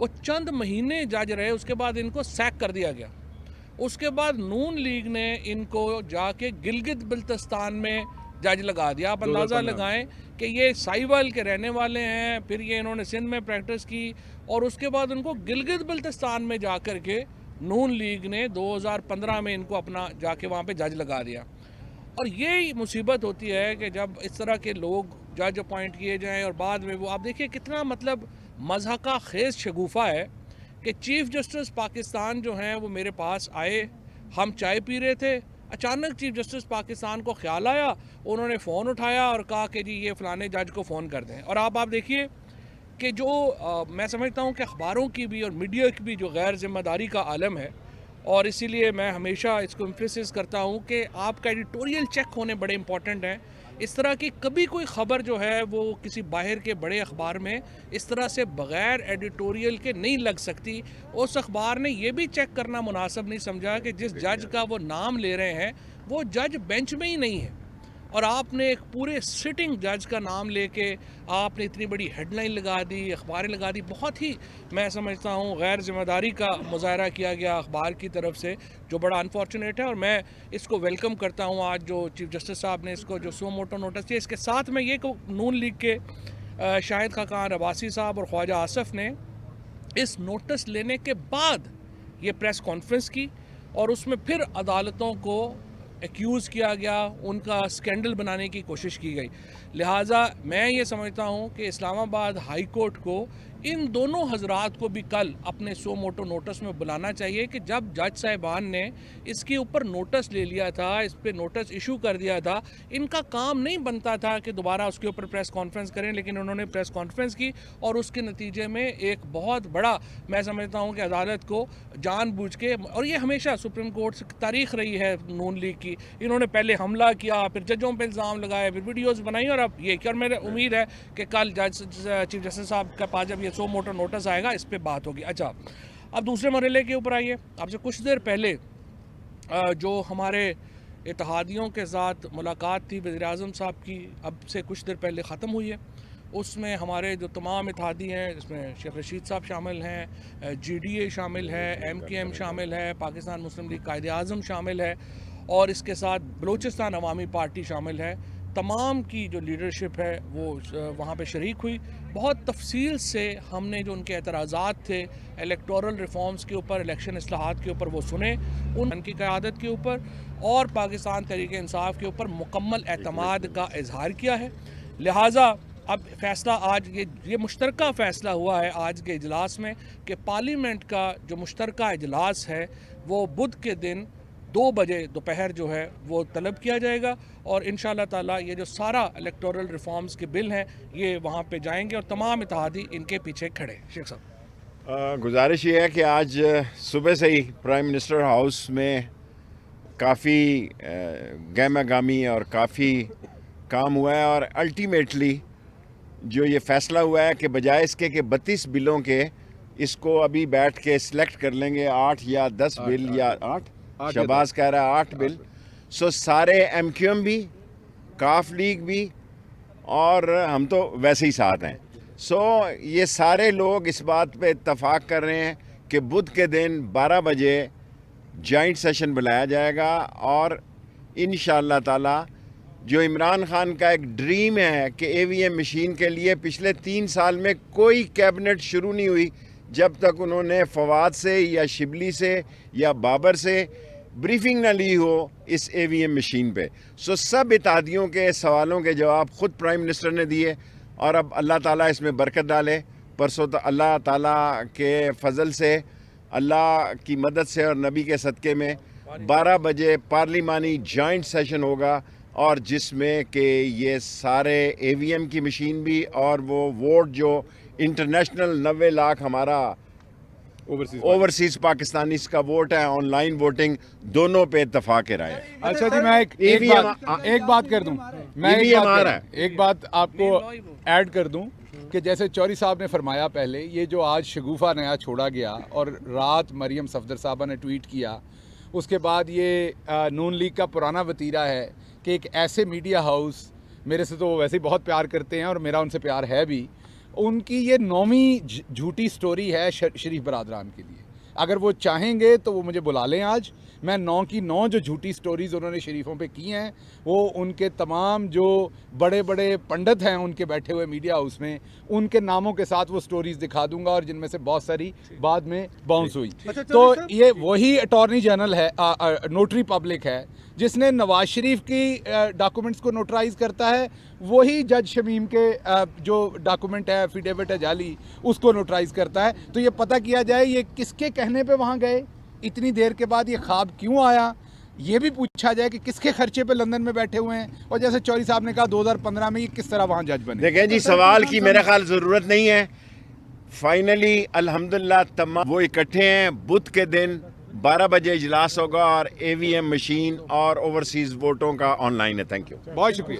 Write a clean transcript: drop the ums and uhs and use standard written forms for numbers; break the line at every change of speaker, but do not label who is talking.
وہ چند مہینے جج رہے، اس کے بعد ان کو سیک کر دیا گیا۔ اس کے بعد نون لیگ نے ان کو جا کے گلگت بلتستان میں جج لگا دیا۔ آپ اندازہ لگائیں کہ یہ سائیول کے رہنے والے ہیں، پھر یہ انہوں نے سندھ میں پریکٹس کی، اور اس کے بعد ان کو گلگت بلتستان میں جا کر کے نون لیگ نے 2015 میں ان کو اپنا جا کے وہاں پہ جج لگا دیا۔ اور یہی مصیبت ہوتی ہے کہ جب اس طرح کے لوگ جج اپوائنٹ کیے جائیں اور بعد میں وہ، آپ دیکھیے کتنا مطلب مضحکہ خیز شگوفہ ہے کہ چیف جسٹس پاکستان جو ہیں وہ میرے پاس آئے، ہم چائے پی رہے تھے، اچانک چیف جسٹس پاکستان کو خیال آیا، انہوں نے فون اٹھایا اور کہا کہ جی یہ فلانے جج کو فون کر دیں۔ اور آپ دیکھیے کہ جو میں سمجھتا ہوں کہ اخباروں کی بھی اور میڈیا کی بھی جو غیر ذمہ داری کا عالم ہے، اور اسی لیے میں ہمیشہ اس کو ایمفیسس کرتا ہوں کہ آپ کا ایڈیٹوریل چیک ہونے بڑے امپورٹنٹ ہیں۔ اس طرح کی کبھی کوئی خبر جو ہے وہ کسی باہر کے بڑے اخبار میں اس طرح سے بغیر ایڈیٹوریل کے نہیں لگ سکتی۔ اس اخبار نے یہ بھی چیک کرنا مناسب نہیں سمجھا کہ جس جج کا وہ نام لے رہے ہیں وہ جج بینچ میں ہی نہیں ہے، اور آپ نے ایک پورے سٹنگ جج کا نام لے کے آپ نے اتنی بڑی ہیڈ لائن لگا دی، اخباریں لگا دی۔ بہت ہی میں سمجھتا ہوں غیر ذمہ داری کا مظاہرہ کیا گیا اخبار کی طرف سے، جو بڑا انفارچونیٹ ہے، اور میں اس کو ویلکم کرتا ہوں آج جو چیف جسٹس صاحب نے اس کو جو سو موٹو نوٹس دیا۔ اس کے ساتھ میں یہ کہ نون لیگ کے شاہد خاقان عباسی صاحب اور خواجہ آصف نے اس نوٹس لینے کے بعد یہ پریس کانفرنس کی، اور اس میں پھر عدالتوں کو ایکیوز کیا گیا، ان کا سکینڈل بنانے کی کوشش کی گئی۔ لہٰذا میں یہ سمجھتا ہوں کہ اسلام آباد ہائی کورٹ کو ان دونوں حضرات کو بھی کل اپنے سو موٹو نوٹس میں بلانا چاہیے کہ جب جج صاحبان نے اس کے اوپر نوٹس لے لیا تھا، اس پہ نوٹس ایشو کر دیا تھا، ان کا کام نہیں بنتا تھا کہ دوبارہ اس کے اوپر پریس کانفرنس کریں، لیکن انہوں نے پریس کانفرنس کی، اور اس کے نتیجے میں ایک بہت بڑا میں سمجھتا ہوں کہ عدالت کو جان بوجھ کے، اور یہ ہمیشہ سپریم کورٹ سے تاریخ رہی ہے نون لیگ کی، انہوں نے پہلے حملہ کیا، پھر ججوں پہ الزام لگائے، پھر ویڈیوز بنائی، اور اب یہ کہ، اور میرے امید ہے کہ کل چیف جسٹس صاحب کے پاس جب یہ سو موٹو نوٹس آئے گا اس پہ بات ہوگی۔ اچھا، اب دوسرے مرحلے کے اوپر آئیے۔ اب سے کچھ دیر پہلے جو ہمارے اتحادیوں کے ساتھ ملاقات تھی وزیر اعظم صاحب کی، اب سے کچھ دیر پہلے ختم ہوئی ہے۔ اس میں ہمارے جو تمام اتحادی ہیں، اس میں شیخ رشید صاحب شامل ہیں، جی ڈی اے شامل ہے، ایم کے ایم شامل ہے، پاکستان مسلم لیگ قائد اعظم شامل ہے، اور اس کے ساتھ بلوچستان عوامی پارٹی شامل ہے۔ تمام کی جو لیڈرشپ ہے وہ وہاں پہ شریک ہوئی۔ بہت تفصیل سے ہم نے جو ان کے اعتراضات تھے الیکٹورل ریفارمز کے اوپر، الیکشن اصلاحات کے اوپر، وہ سنے، ان کی قیادت کے اوپر اور پاکستان تحریک انصاف کے اوپر مکمل اعتماد کا اظہار کیا ہے۔ لہٰذا اب فیصلہ آج یہ مشترکہ فیصلہ ہوا ہے آج کے اجلاس میں کہ پارلیمنٹ کا جو مشترکہ اجلاس ہے وہ بدھ کے دن 2 بجے دوپہر جو ہے وہ طلب کیا جائے گا، اور انشاءاللہ تعالیٰ یہ جو سارا الیکٹورل ریفارمز کے بل ہیں یہ وہاں پہ جائیں گے، اور تمام اتحادی ان کے پیچھے کھڑے۔ شیخ صاحب،
گزارش یہ ہے کہ آج صبح سے ہی پرائم منسٹر ہاؤس میں کافی گہمہ گامی اور کافی کام ہوا ہے، اور الٹیمیٹلی جو یہ فیصلہ ہوا ہے کہ بجائے اس کے کہ 32 بلوں کے اس کو ابھی بیٹھ کے سلیکٹ کر لیں گے 8 یا 10 بل، یا 8 شہباز کہہ رہا ہے 8 بل، سو سارے ایم کیو ایم بھی، کاف لیگ بھی، اور ہم تو ویسے ہی ساتھ ہیں، سو یہ سارے لوگ اس بات پہ اتفاق کر رہے ہیں کہ بدھ کے دن 12 بجے جوائنٹ سیشن بلایا جائے گا، اور انشاءاللہ تعالی جو عمران خان کا ایک ڈریم ہے کہ اے وی ایم مشین کے لیے پچھلے 3 سال میں کوئی کیبنٹ شروع نہیں ہوئی جب تک انہوں نے فواد سے یا شبلی سے یا بابر سے بریفنگ نہ لی ہو اس اے وی ایم مشین پہ، سو سب اتحادیوں کے سوالوں کے جواب خود پرائم منسٹر نے دیے، اور اب اللہ تعالیٰ اس میں برکت ڈالے۔ پرسوں تو اللہ تعالیٰ کے فضل سے، اللہ کی مدد سے اور نبی کے صدقے میں 12 بجے پارلیمانی جوائنٹ سیشن ہوگا، اور جس میں کہ یہ سارے اے وی ایم کی مشین بھی اور وہ ووٹ جو انٹرنیشنل 90 لاکھ ہمارا اوورسیز پاکستانیز کا ووٹ ہے، آن لائن ووٹنگ، دونوں پہ اتفاق رائے۔
اچھا جی، میں ایک بات کر دوں، میں ایک بات آپ کو ایڈ کر دوں کہ جیسے چوری صاحب نے فرمایا پہلے، یہ جو آج شگوفہ نیا چھوڑا گیا، اور رات مریم صفدر صاحبہ نے ٹویٹ کیا، اس کے بعد یہ نون لیگ کا پرانا وتیرہ ہے کہ ایک ایسے میڈیا ہاؤس، میرے سے تو وہ ویسے ہی بہت پیار کرتے ہیں اور میرا ان سے پیار ہے بھی، ان کی یہ 9ویں جھوٹی سٹوری ہے شریف برادران کے لیے. اگر وہ چاہیں گے تو وہ مجھے بلا لیں آج. میں 9 کی 9 جو جھوٹی سٹوریز انہوں نے شریفوں پہ کی ہیں وہ ان کے تمام جو بڑے بڑے پنڈت ہیں ان کے بیٹھے ہوئے میڈیا ہاؤس میں ان کے ناموں کے ساتھ وہ سٹوریز دکھا دوں گا, اور جن میں سے بہت ساری بعد میں باؤنس ہوئی. تو یہ وہی اٹارنی جنرل ہے, نوٹری پبلک ہے, جس نے نواز شریف کی ڈاکومنٹس کو نوٹرائز کرتا ہے, وہی جج شمیم کے جو ڈاکومنٹ ہے ایفیڈیوٹ ہے جعلی اس کو نوٹرائز کرتا ہے. تو یہ پتہ کیا جائے یہ کس کے کہنے پہ وہاں گئے, اتنی دیر کے بعد یہ خواب کیوں آیا, یہ بھی پوچھا جائے کہ کس کے خرچے پہ لندن میں بیٹھے ہوئے ہیں, اور جیسے چوری صاحب نے کہا 2015 میں یہ کس طرح وہاں جج بنے.
دیکھیں جی, سوال کی میرے خیال ضرورت نہیں ہے. فائنلی الحمدللہ تمام وہ اکٹھے ہیں. بدھ کے دن 12 بجے اجلاس ہوگا اور AVM مشین اور اوورسیز ووٹوں کا آن لائن ہے. تھینک یو,
بہت شکریہ.